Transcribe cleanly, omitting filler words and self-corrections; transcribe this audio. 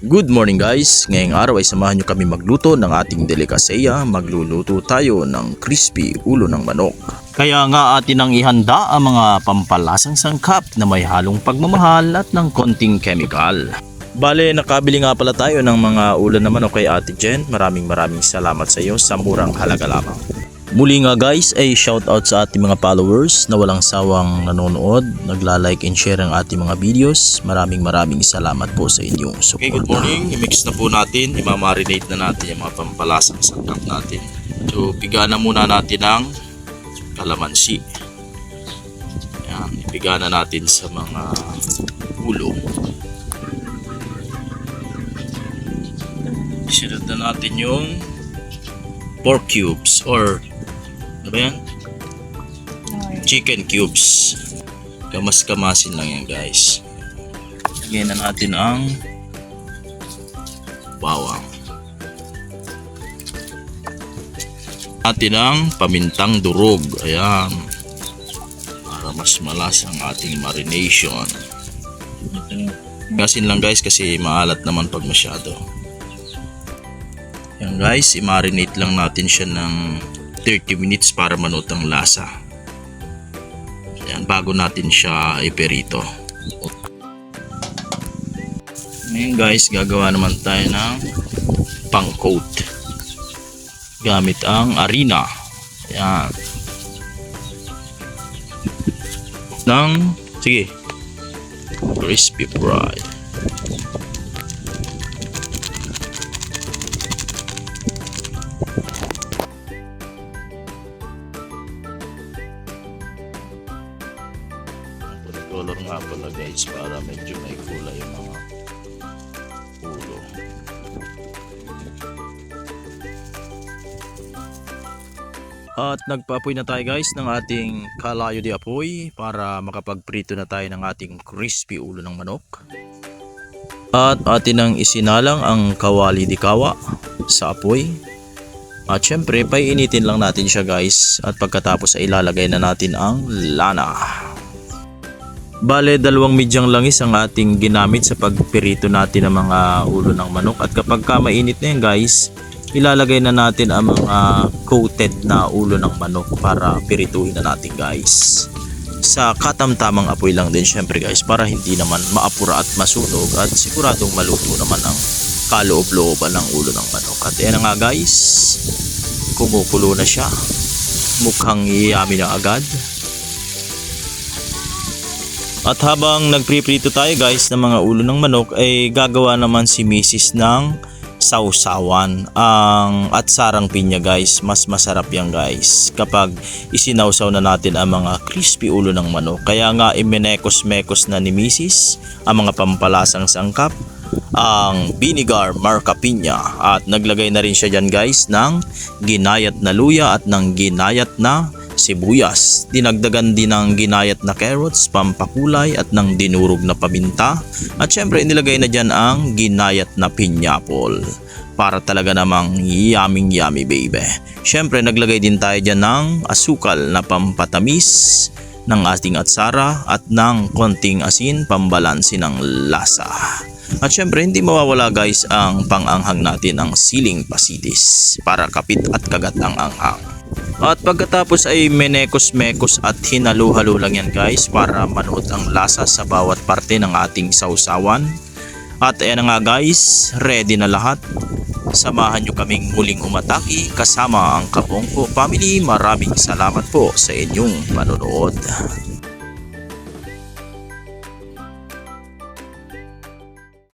Good morning guys! Ngayong araw ay samahan nyo kami magluto ng ating delikaseya. Magluluto tayo ng crispy ulo ng manok. Kaya nga atin ang ihanda ang mga pampalasang sangkap na may halong pagmamahal at ng konting chemical. Bale, nakabili nga pala tayo ng mga ulo ng manok kay Ate Jen. Maraming salamat sa iyo sa murang halaga lamang. Muli nga guys ay shoutout sa ating mga followers na walang sawang nanonood, nagla-like and share ang ating mga videos. Maraming salamat po sa inyong support. Okay, good morning. I-mix na po natin, i-marinate na natin yung mga pampalasang sangkap natin. So, piga na muna natin ang kalamansi. Yan, ipiga na natin sa mga ulo. Isunod na natin yung pork cubes or ano ba yan? Chicken cubes. Kamas-kamasin lang yan guys. Lagyan na natin ang bawang. Natin ang pamintang durog. Ayan. Para mas malasa ang ating marination. Gasin lang guys kasi maalat naman pag masyado. Yan guys, i-marinate lang natin siya ng 30 minutes para manot ang lasa. Yan, bago natin siya iperito. Ngayon guys, gagawa naman tayo ng pang-coat gamit ang harina. Yan. Sige, crispy fried. Color nga pala guys para medyo may kulay yung mga ulo. At nagpa-apoy na tayo guys ng ating kalayo de apoy para makapagprito na tayo ng ating crispy ulo ng manok. At atin ang isinalang ang kawali di kawa sa apoy. At syempre paiinitin lang natin siya guys at pagkatapos ay ilalagay na natin ang lana. Bale, 2 medyang langis ang ating ginamit sa pagpirito natin ng mga ulo ng manok. At kapag mainit na yan guys, ilalagay na natin ang mga coated na ulo ng manok para pirituhin na natin guys. Sa katamtamang apoy lang din syempre guys para hindi naman maapura at masunog at siguradong maluto naman ang kaloob-looban ng ulo ng manok. At yan na nga guys, kumukulo na siya. Mukhang yummy na agad. At habang nagpriprito tayo guys ng mga ulo ng manok ay gagawa naman si Mrs. ng sausawan. Ang atsarang pinya guys, mas masarap yan guys kapag isinawsaw na natin ang mga crispy ulo ng manok. Kaya nga iminekos-mekos na ni Mrs. ang mga pampalasang sangkap, ang vinegar marca pinya, at naglagay na rin siya dyan guys ng ginayat na luya at ng ginayat na sibuyas. Dinagdagan din ng ginayat na carrots, pampakulay at ng dinurog na paminta. At syempre inilagay na dyan ang ginayat na pineapple para talaga namang yummy baby. Syempre naglagay din tayo dyan ng asukal na pampatamis ng ating atsara at ng konting asin pambalansi ng lasa. At syempre hindi mawawala guys ang panganghang natin, ang siling pasitis para kapit at kagat ang anghang. At pagkatapos ay menekos-mekos at hinalo-halo lang yan guys para manood ang lasa sa bawat parte ng ating sausawan. At ayan na nga guys, ready na lahat. Samahan nyo kaming muling umatake kasama ang Kabongko Family. Maraming salamat po sa inyong panonood.